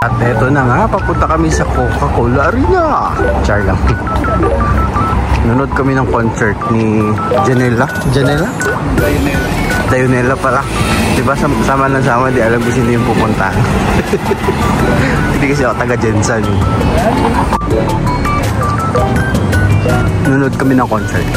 At eto na nga, papunta kami sa Coca-Cola Arena. Char lang. Nanood kami ng concert ni Janela. Janela? Dayonela pala. Diba sama ng sama, di alam ko sino yung pupunta. Hindi kasi ako taga Jensen. Nanood kami ng concert.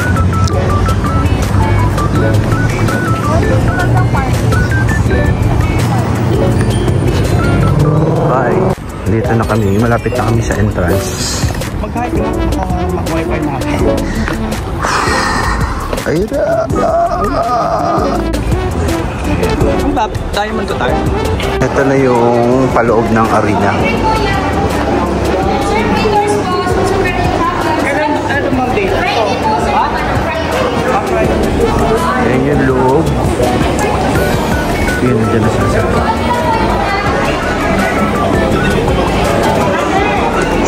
Bye. Dito na kami. Malapit na kami sa entrance. Mag-hi ka mag-wifi natin. Ayun na. Ang diamond to tayo. Ito na yung paloob ng arena. Ano mang data? Ayan yung loob. Yun, dyan na sasama.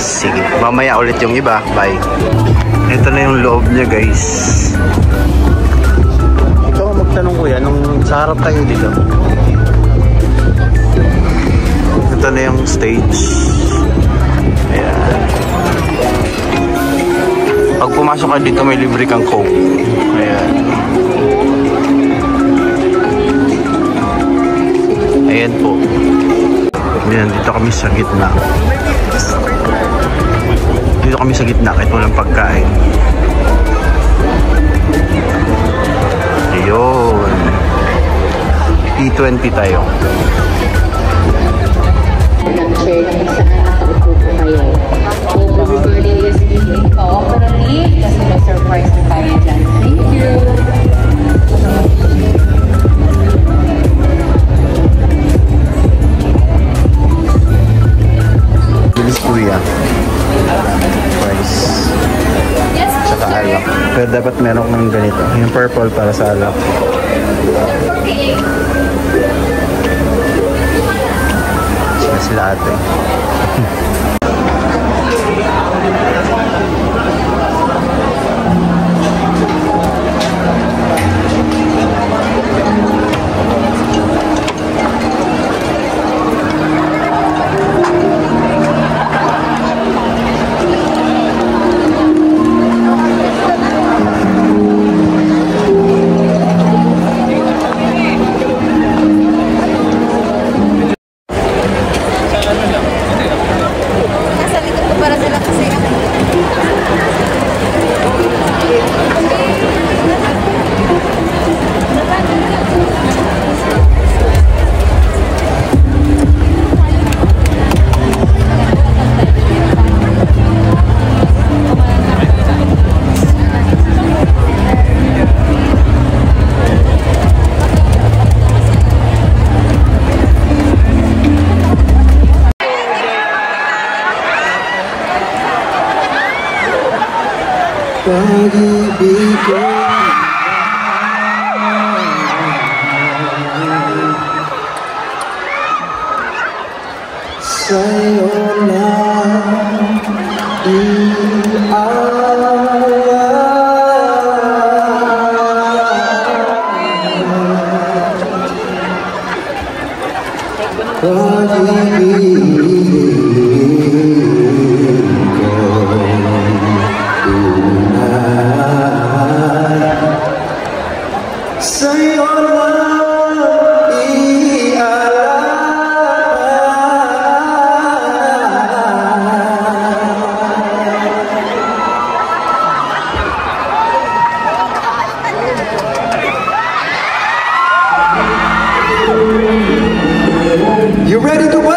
Sige, mamaya ulit yung iba. Bye. Ito na yung loob niya, guys. Ikaw ang magtanong, kuya, nung sa harap tayo dito. Ito na yung stage. Ayan. Pag pumasok ka dito, may libre kang Coke. Ayan. Ayan po. Ayan, dito kami sa gitna. Dito kami sa gitna kahit walang pagkain. Ayun. P20 tayo. Share namin saan nakaupo po kayo. Kung everybody is speaking cooperatively, kasi may surprise na tayo dyan. Thank you! Bilis kuya. Price. Tsaka alak. Pero dapat meron ng ganito. Yung purple para sa alak. Sila ate. Pag-ibig ko sa'yo na You ready to work?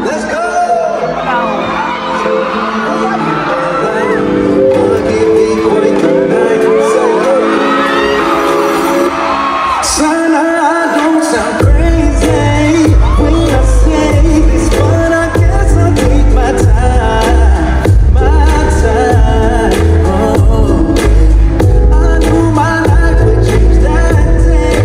Let's go! Sana I don't sound crazy when I say this, but I guess I'll take my time, my time. Oh, I knew my life would change that day.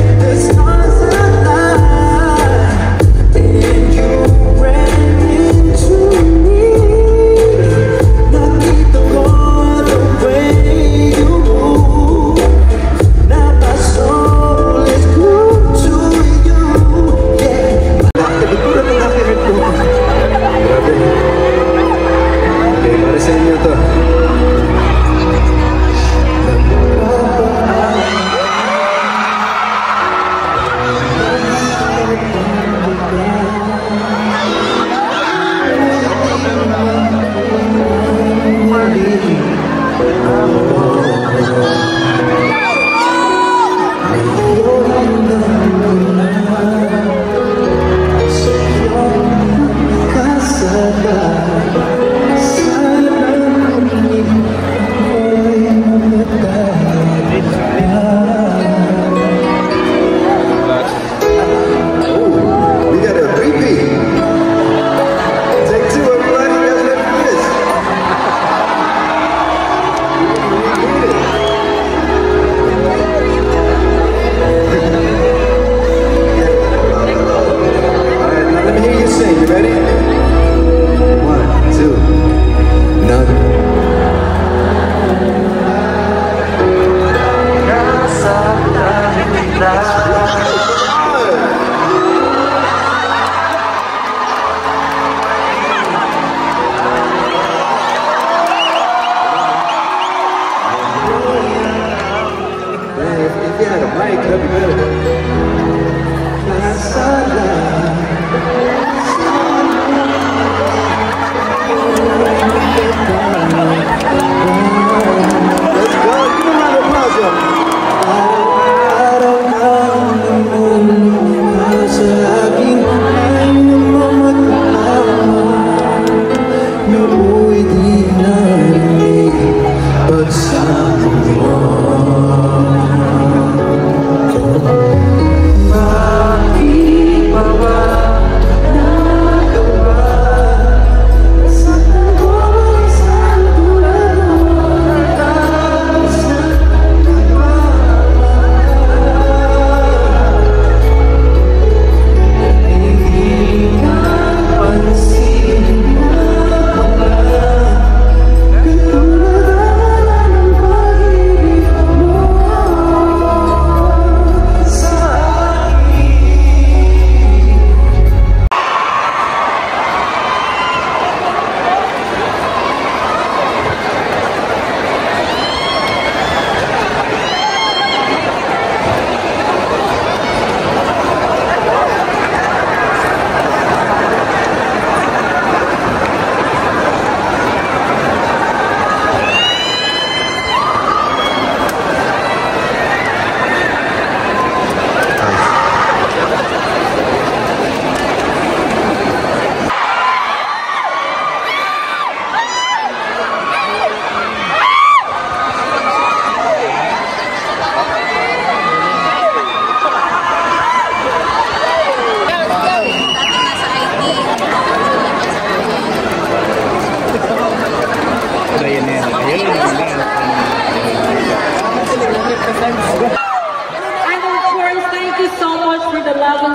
if you had a mic, that'd be better. Let's go. Give him a round of applause, yo.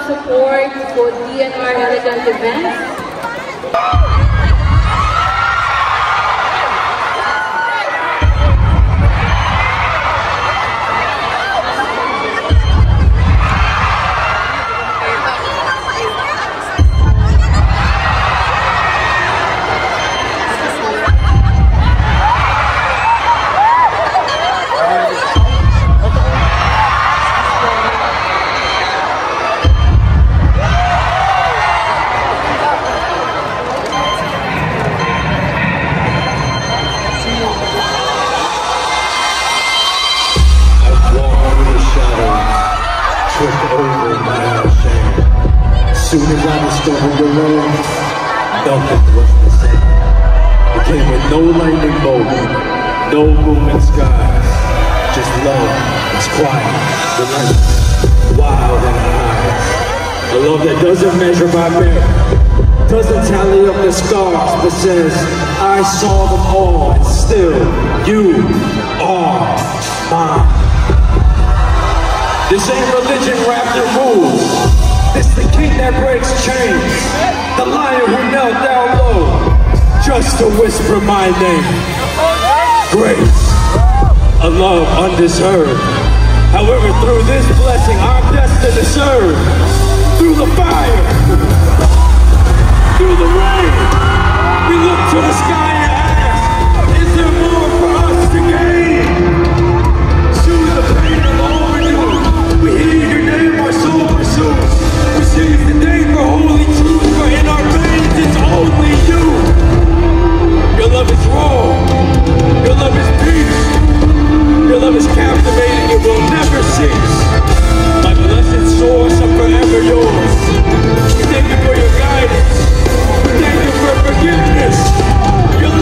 Support for DNR Elegant Events. Soon as I discovered the road, nothing was the same. It came with no lightning bolt, no booming skies, just love that's quiet, relentless, wild and high. A love that doesn't measure by merit, doesn't tally up the stars, but says, I saw them all, and still, you are mine. This ain't religion wrapped in rules. It's the king that breaks chains, the lion who knelt down low, just to whisper my name. Grace, a love undeserved. However, through this blessing, I'm destined to serve. Through the fire, through the rain, we look to the sky and ask, is there more for us to gain? Soothe the pain of overdue. We hear your name, our soul pursues. We seize the day for holy truth, for in our veins it's only you. Your love is raw, your love is peace, your love is captivating, it will never cease. My blessed source, I'm forever yours. We thank you for your guidance, we thank you for forgiveness. Your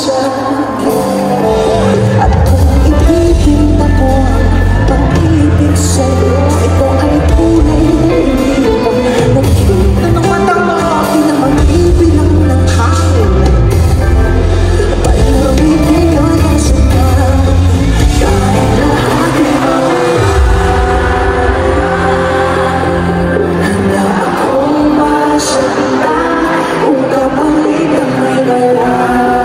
sa akin. At kung ibigin ako ang pag-ibig sa'yo, ito ay tunay na iniwan. Nakita ng mata mo, pinamag-ibilang ng hangin. Palawigin ang nasama, kahit lahat ito. Handa akong masakta kung kabalik ang may lahat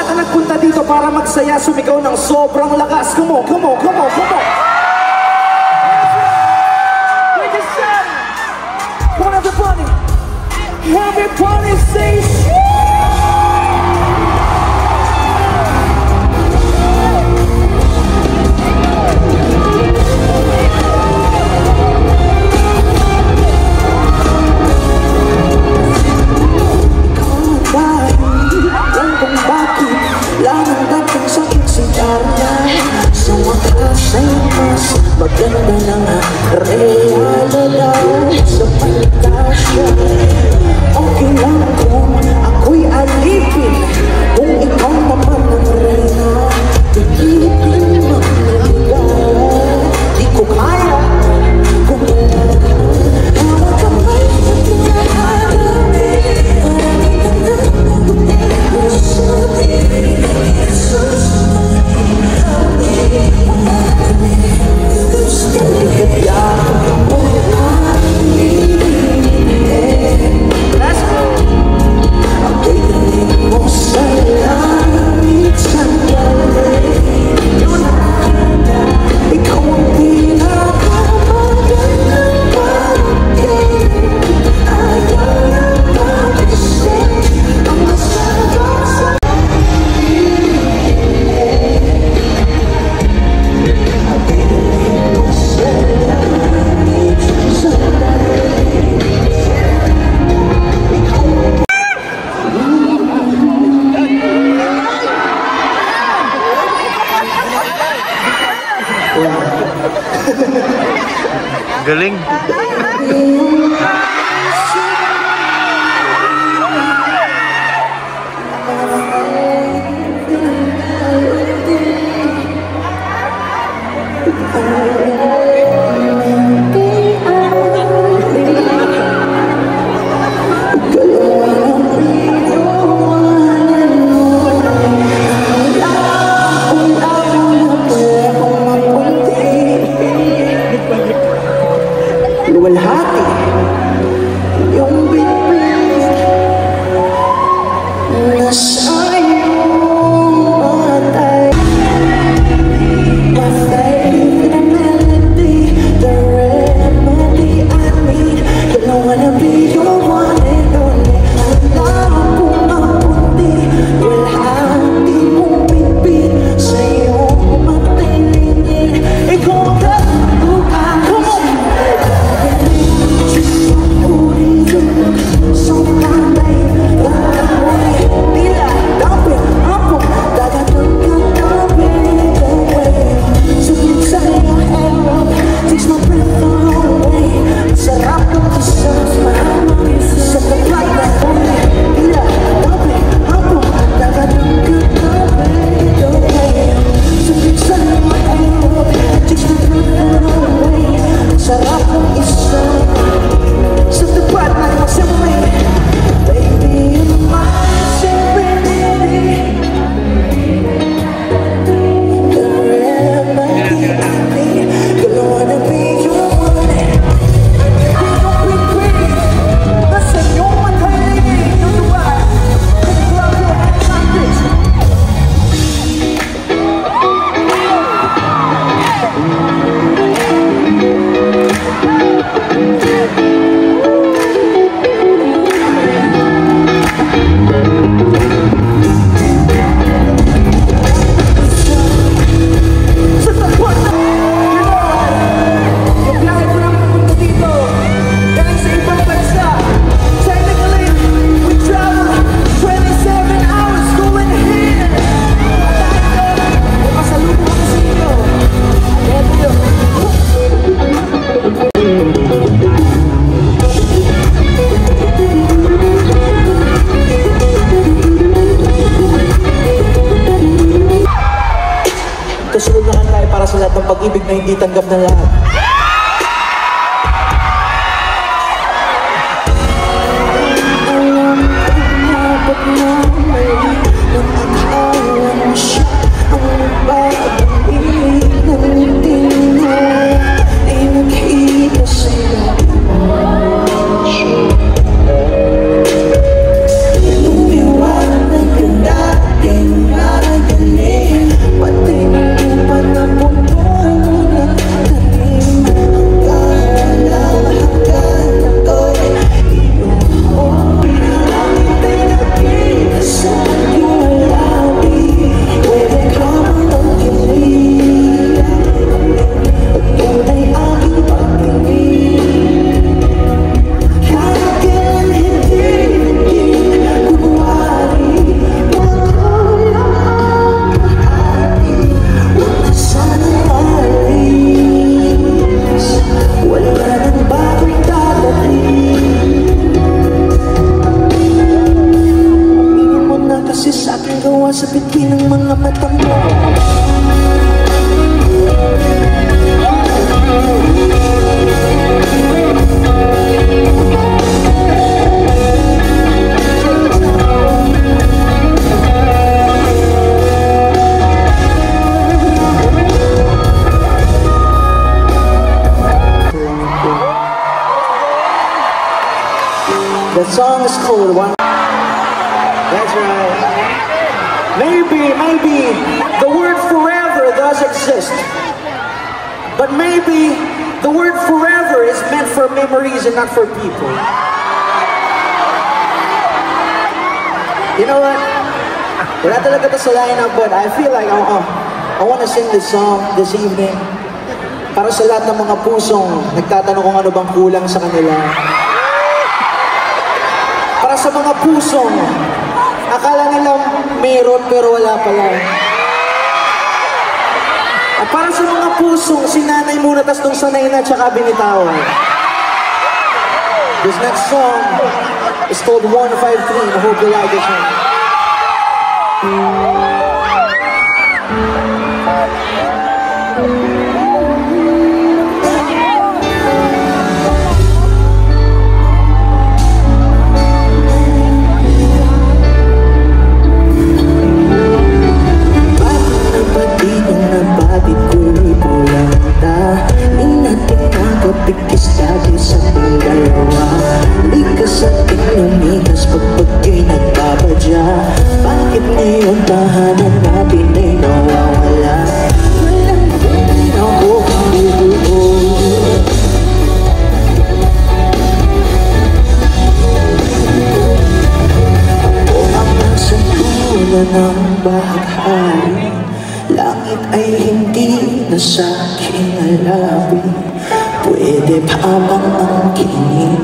na nagpunta dito para magsaya, sumigaw ng sobrang lakas. Come on, come on, come on, come on. We just shot it. Come on, everybody. Everybody say shit. Maganda na nga, realidad sa pantasya. Okay lang kung ako'y alipin, kung ikaw naman ang reyna. Pilitin magligaya, di ko kaya kung tawag kamay sa pinakalamig. Maraming nagtatanong sa Jesus. Galing. Luwalhati yung bitbit nasa iyong matay. My favorite melody. Ito sunod na kanta ay para sa lahat ng pag-ibig na hindi tanggap na lahat. Sa piti ng mga mata mo. The song is called One. That's right. Maybe the word forever does exist. But maybe the word forever is meant for memories and not for people. You know what? Wala talaga ito sa lineup, but I feel like I want to sing this song this evening para sa lahat ng mga pusong nagtatanong kung ano bang kulang sa kanila. Para sa mga pusong akala nilang meron pero wala pala. At para sa mga pusong sinanay muna tas nung sanay na tsaka binitawan. This next song is called 153. I hope you like this one. Pagpikis dati sa dalawa. Likas at inumigas pagpagkay nagbabadya. Bakit ngayon tahanan natin ay nawawala? Walang kunin ako ang bubuo. Ako ang nasa tula ng bahaghari. Langit ay hindi na sa'king alabi. Pwede pa bang angkinin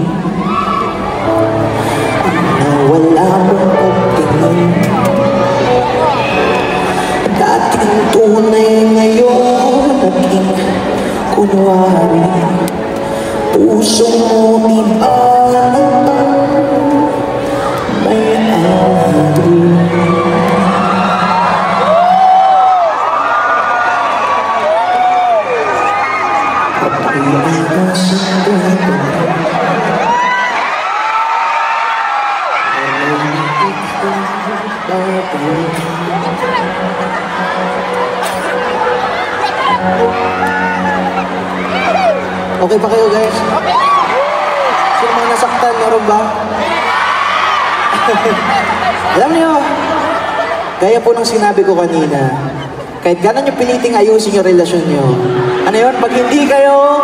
na wala mong pagtingin? Dating tunay ngayon naging kunwari. Puso mo iba may ari. Okay pa kayo guys? Sino mga nasaktan? Meron ba? Alam niyo, gaya po ng sinabi ko kanina, kahit gano'n nyo piliting ayusin yung relasyon nyo. Ano yun? Pag hindi kayo...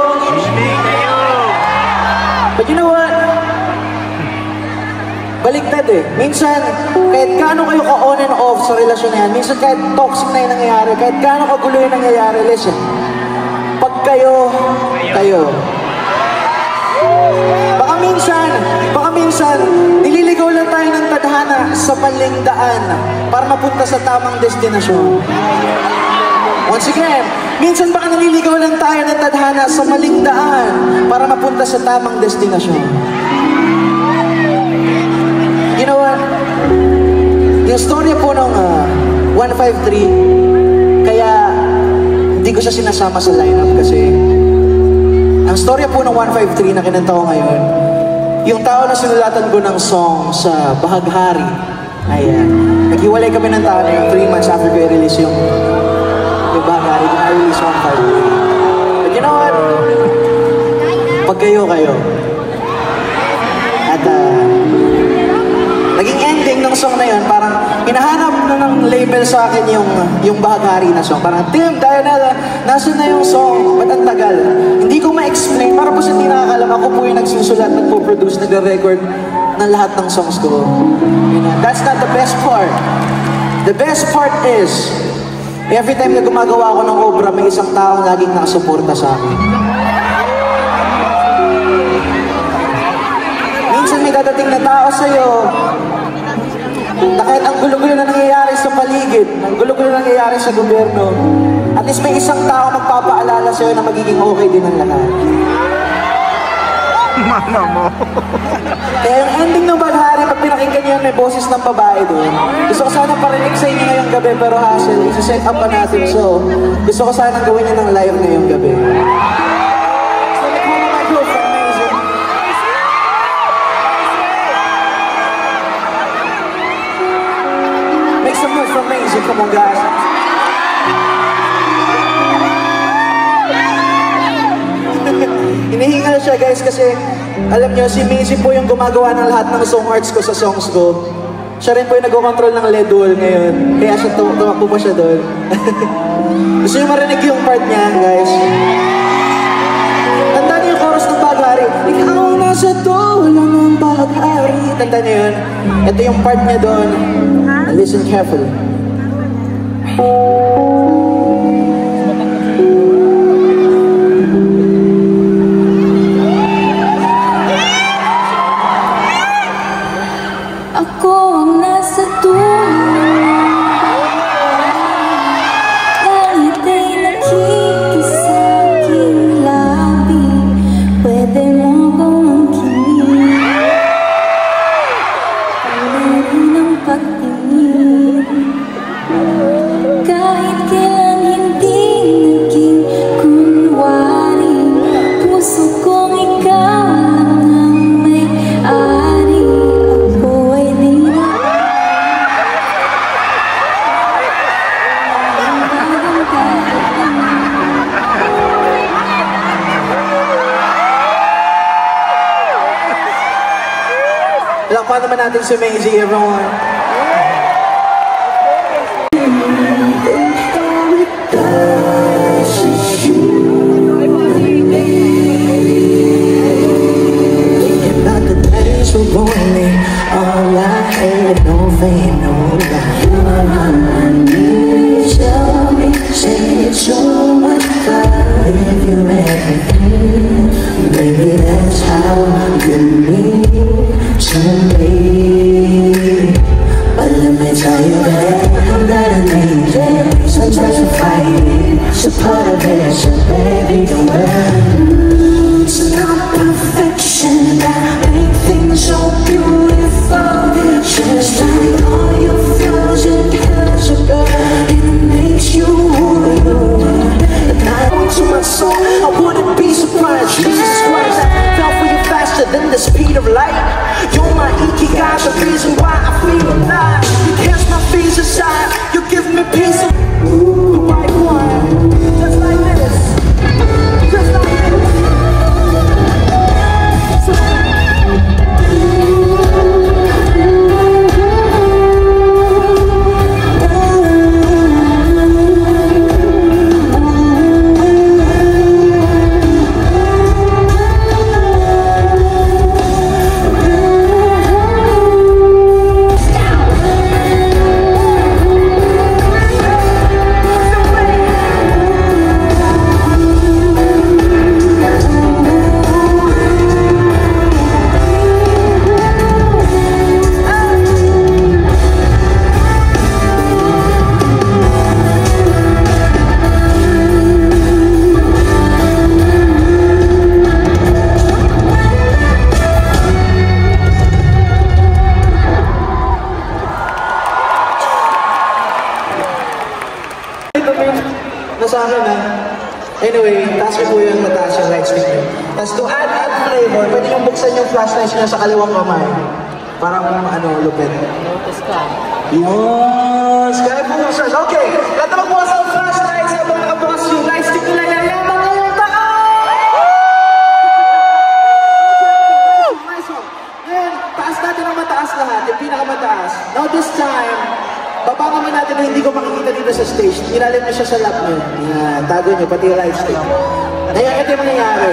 But you know what? Baliktad eh. Minsan, kahit gaano kayo ka-on and off sa relasyon na yan, minsan kahit toxic na yung nangyayari, kahit gaano kagulo yung nangyayari, listen. Pag kayo, baka minsan, nililigaw lang tayo ng tadhana sa maling daan para mapunta sa tamang destinasyon. Once again, minsan baka nililigaw lang tayo ng tadhana sa maling daan para mapunta sa tamang destinasyon. You know what? Yung storya po ng 153, kaya hindi ko siya sinasama sa lineup kasi ang storya po ng 153 na kinanta ko ngayon, yung tao na sinulatan ko ng song sa Bahaghari, ayan, naghiwalay kami ng tao na yung 3 months after ko i-release yung Bahaghari, kung i-release 153. But you know what? Pag kayo, at naging ending ng song na yun, parang hinahanap na ng label sa akin yung Bahaghari na song. Parang, Tim, Dianella, nasan na yung song? Ba't ang tagal? Hindi ko ma-explain. Para po sa hindi nakakalam, ako po yung nagsusulat, nagpo-produce, nag-record ng lahat ng songs ko. You know, that's not the best part. The best part is, every time na gumagawa ako ng obra, may isang taong laging nakasuporta sa akin. Minsan may dadating na tao sa'yo, na kahit ang gulo-gulo na nangyayari sa paligid, ang gulo-gulo na nangyayari sa gobyerno, at least may isang tao magpapaalala sa'yo na magiging okay din ang lahat. Mama mo. Kaya yung ending ng Bahaghari, pag pinakinggan niyo may boses ng babae doon. Gusto ko sana parinig sa inyo ngayong gabi, pero hassle, isa-set up pa natin. So, gusto ko sana gawin niyo ng live ngayong gabi. So, nakuha na microphone, amazing. Make some noise for amazing, come on guys. Hinihingal siya guys kasi alam nyo, si Macy po yung gumagawa ng lahat ng song arts ko sa songs ko. Siya rin po yung nag-control ng LED wall ngayon. Kaya siya tumakbo pa siya doon. Gusto nyo marinig yung part niya guys? Tandaan niyo yung chorus ng Bahaghari. Ikaw nasa dulo ng Bahaghari. Tandaan niyo yun? Ito yung part niya doon. Listen carefully. Ako ang nasa dulo, kahit ay nakikisaking labi, pwede mo kong angkinin, pwede ng pagtingin, kahit kailan hindi naging kunwari, puso kong ikaw lang ang may-ari. Lakpan naman natin si Macy, everyone. About the days we're rolling, all I hate, no fame, no lie. You are on my knees, tell me, say it's so much fun. If you everything, maybe that's how you need to be. But let me tell you that I'm not an angel. Sometimes I'm fighting, it's a part of it, so baby don't worry. It's not perfection that make things so beautiful. Just like all your flaws and curves are good, it makes you who you are. And I want to my soul, I wouldn't be surprised. Jesus Christ, I fell for you faster than the speed of light. You're my ikigai, the reason why I feel alive. You cast my fears aside, you give me peace of the right one. Just like this, just like this. akin ha. Anyway, taas ko po yung mataas yung light stick nyo. Tapos to add flavor, pwede yung buksan yung flashlight nyo sa kaliwang kamay. Parang lupit. Yun! Sky Boosters. Okay, lahat na magbukas ang flashlights habang nakabukas yung light stick nila. Yayaman ngayong taas! Nice one. Ngayon, taas natin ang mataas lahat, yung pinakamataas. Now this time, baba naman natin na hindi ko makikita dito sa stage. Ilalim mo siya sa lap nyo. Tago nyo, pati yung light stick. Kaya ito yung mangyayari.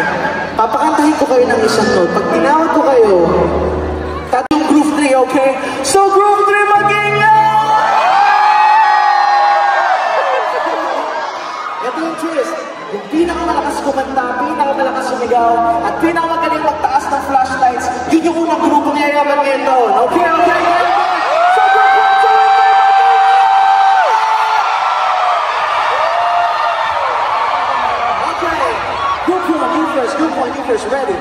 Papakantahin ko kayo ng isang note. Pag tinawag ko kayo, tatong groove 3, okay? So groove 3 mag-ingat! Ito yung twist. Yung pinakamalakas kumanta, pinakamalakas sumigaw, at pinakamagaling magtaas ng flashlights, yun yung unang grupong yayaman ngayon doon. Okay, okay, okay? So group 1, ready?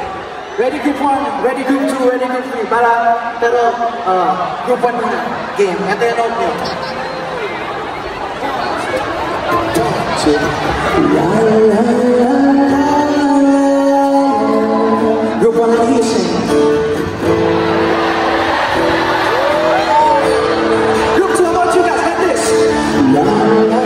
Ready group 1, ready group 2, ready group 3. Pero group 1 muna. Game. Ito yung note nyo. Group 1, let you sing. Group 2, how about you guys? Like this. La, la,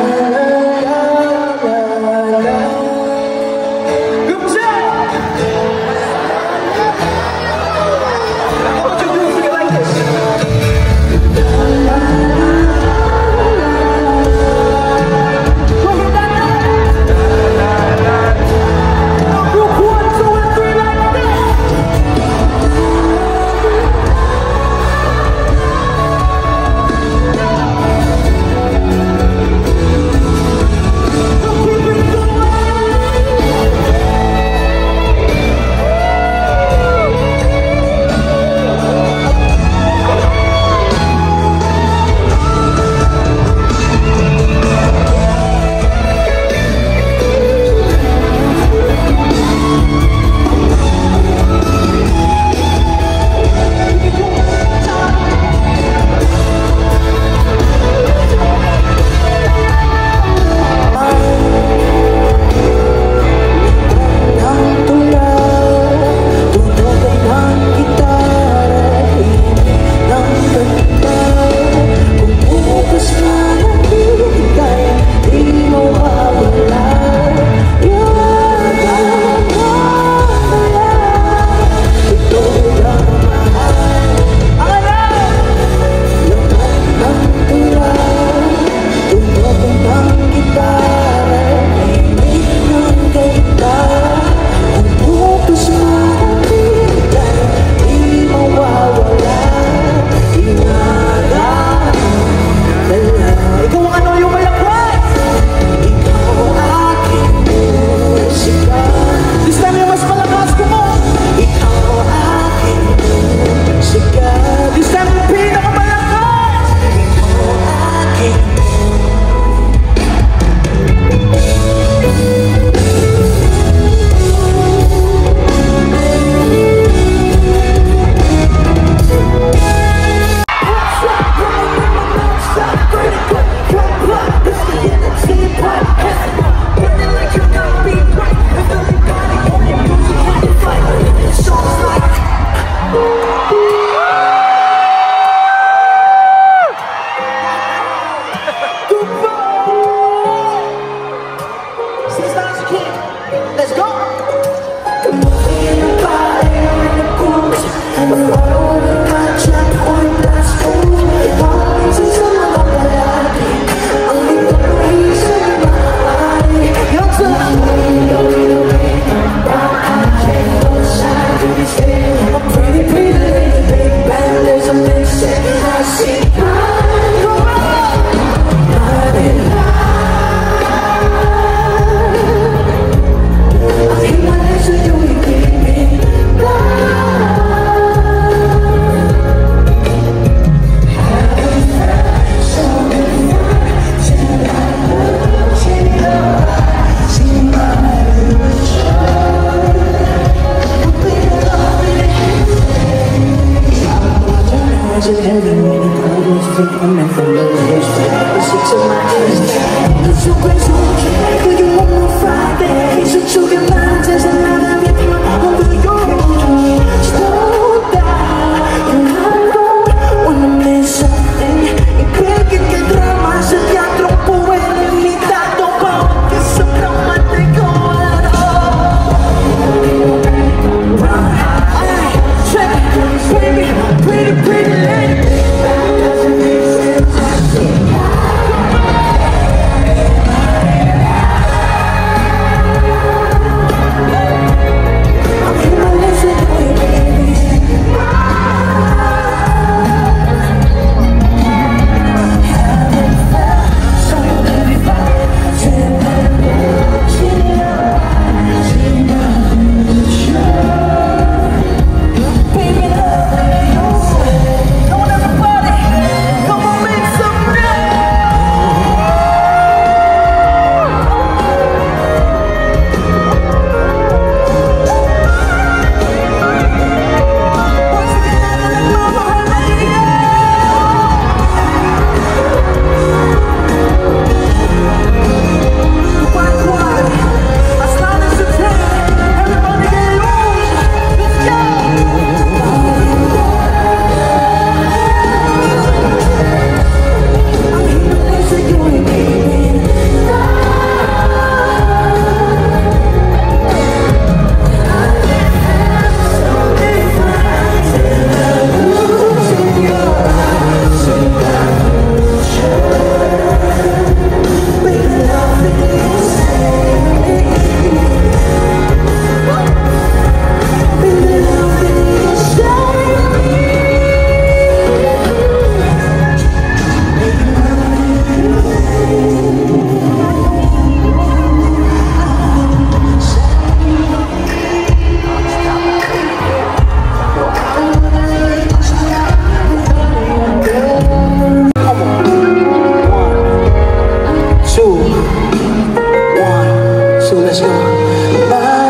So let's go. Maria.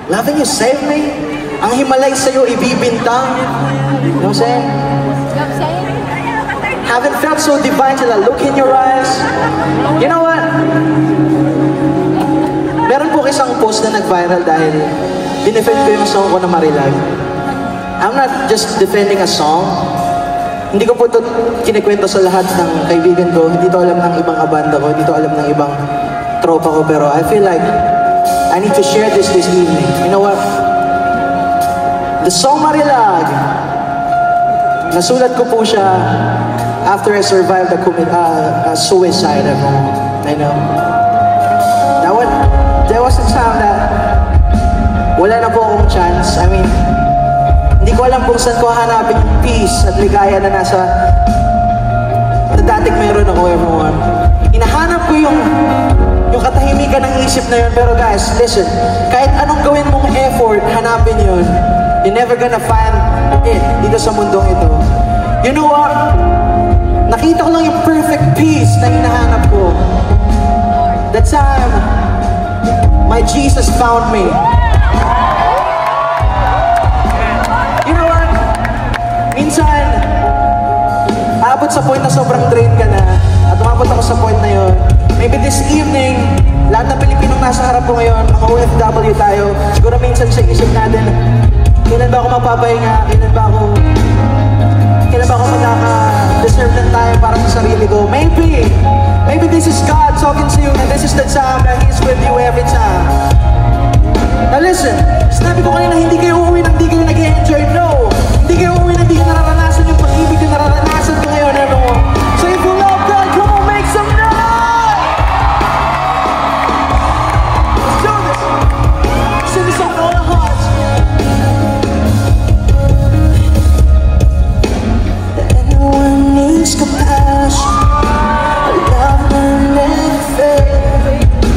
Loving you save me. Ang himalay sa'yo ibibintang. You know what I'm saying? Haven't felt so divine till I look in your eyes. You know what? Meron po isang post na nag-viral dahil dinefend ko yung song ko na Marilag. I'm not just defending a song. Hindi ko po ito kinikwento sa lahat ng kaibigan ko. Hindi to alam ng ibang abanda ko. Hindi to alam ng ibang tropa ko. Pero I feel like I need to share this evening. You know what? The song Marilag, nasulat ko po siya after I survived a suicide. I know. There was a time that wala na po akong chance. I mean, hindi ko alam kung saan ko hanapin yung peace at ligaya na nasa dating meron ako, everyone. Hinahanap ko yung katahimikan ng isip na yun. Pero guys, listen, kahit anong gawin mong effort, hanapin yun, you're never gonna find it dito sa mundong ito. You know what? Nakita ko lang yung perfect peace na hinahanap ko. That time, my Jesus found me. You know what? Minsan, aabot sa point na sobrang drain ka na, at umabot ako sa point na yun. Maybe this evening, lahat ng Pilipinong nasa harap ko ngayon, mga OFW tayo, siguro minsan sa isip natin, kailan ba ako mapapahinga? Kailan ba ako magkaka-deserve ng time para sa sarili ko? Maybe this is God talking to you and this is the time that He's with you every time. Now listen, sinabi ko kanina, hindi kayo uuwi nang hindi kayo nag-enjoy. No! Hindi kayo uuwi nang hindi nararanasan yung pag-ibig na nararanasan ko ngayon, everyone. So if you love God, come on, make some noise! Let's do this! Sing this song with all our hearts. Anyone needs compassion, love will never fade.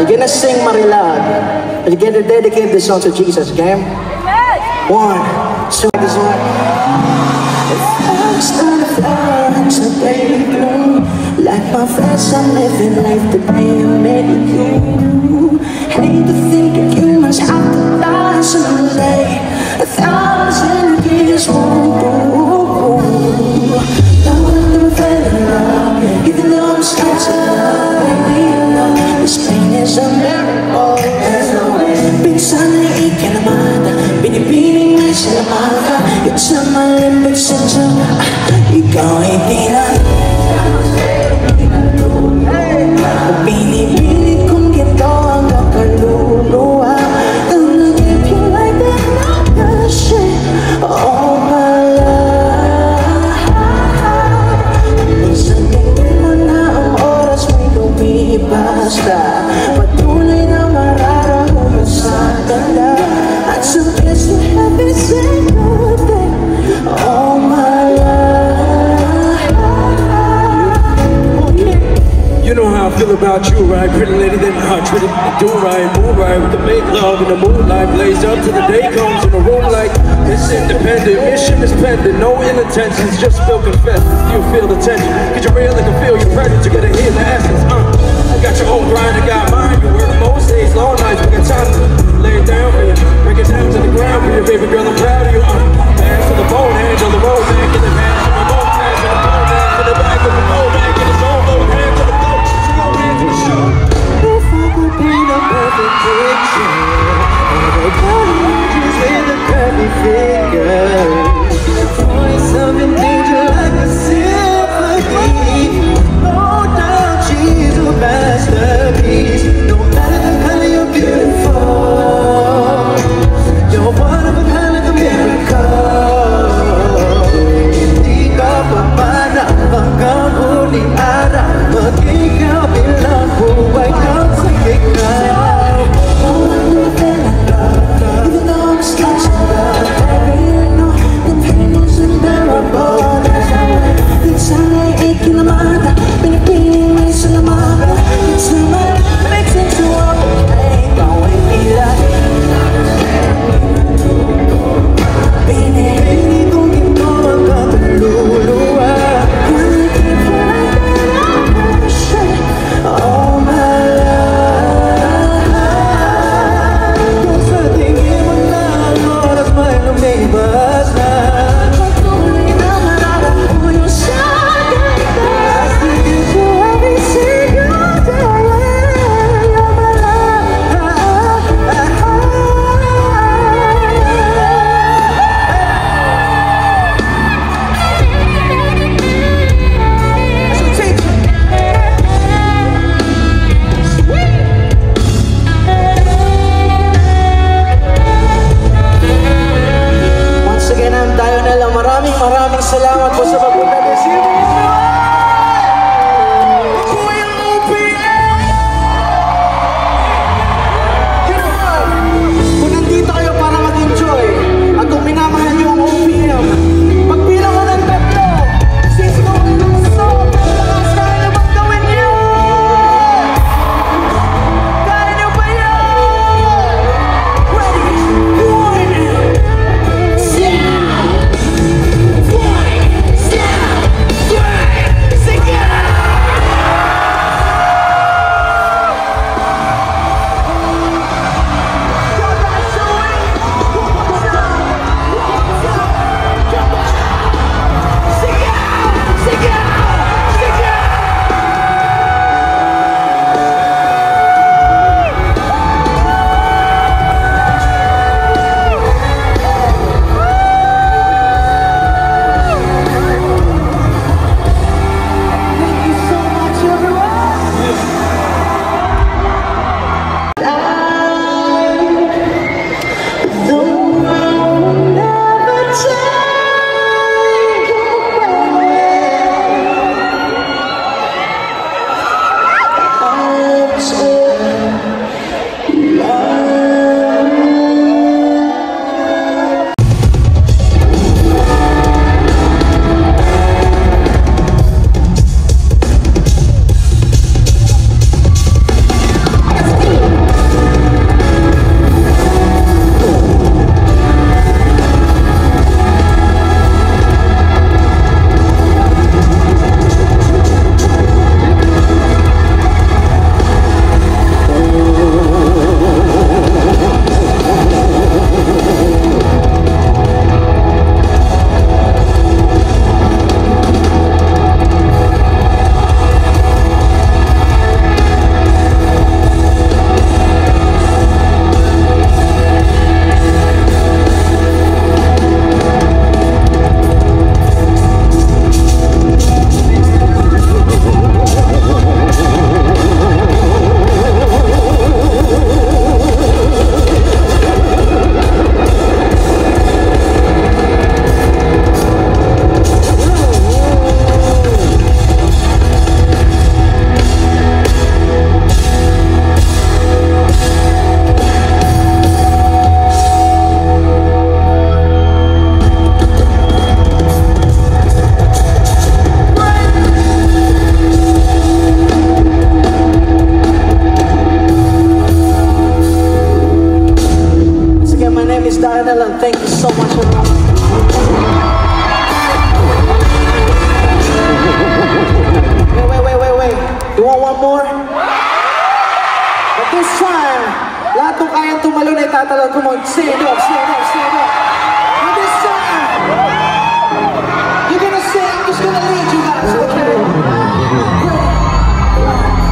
You're gonna sing Marilad. You're gonna dedicate this song to Jesus, okay? 1, 2, this one. It's not a flower, it's a baby bloom. Like my friends, I'm living life the day you made you. Hate to think that you must have to die someday. 1,000 years won't go. Now I'm feeling love, even though I'm scared to love. Baby, you know this pain is a miracle. Pinsan na ikinaman, binibining na sila maka. It's a malimbig sa Diyan, ikaw ay tinan. Binibining kong ito ang kakaluluwa. Gonna give you like that, not shit. Oh my love. Sabihin mo na ang oras may lumibasta. Patuloy na mararamdaman sa tanda. At sa kiss you haven't said nothing. Oh my love. You know how I feel about you, right? Pretty lady, then I try to do right, move right with the make love in the moonlight, blaze up till the day comes in a room like this. Independent mission is pending, no ill intentions, just feel confessed. You feel the tension, get you real, I can feel your presence. You gotta hear the essence. You got your own grind, I got mine. You work most days, long nights, we got time to lay it down for you, break it down to the ground for you, baby girl. I'm proud of you. Hands to the bone, hands on the road, back in the hands to the bone, hands to the bone, hands to the back of the road, back in his own load, hands to the floor. If I could paint a perfect picture of a gorgeous with a curvy figure, voice of an angel like a symphony. No doubt she's a masterpiece. No next time, lahat ng kayang tumalon ay tatalon. Come on, stand up, stand up, stand up. And this time, you're gonna say, I'm just gonna lead you guys, okay?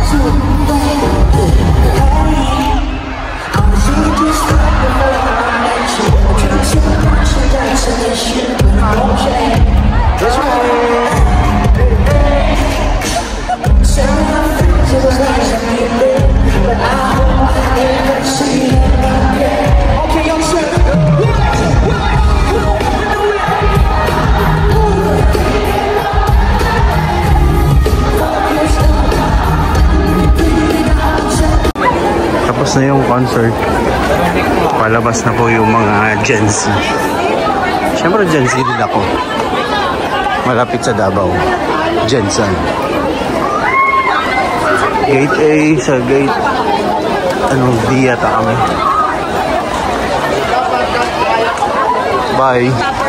So, that's right. Okay, young sir. Tapos na yung concert. Palabas na po yung mga Gen Z. Siyempre Gen Z din ako. Malapit sa Davao. Gensan. Gate A sa gate D yata kami. Bye.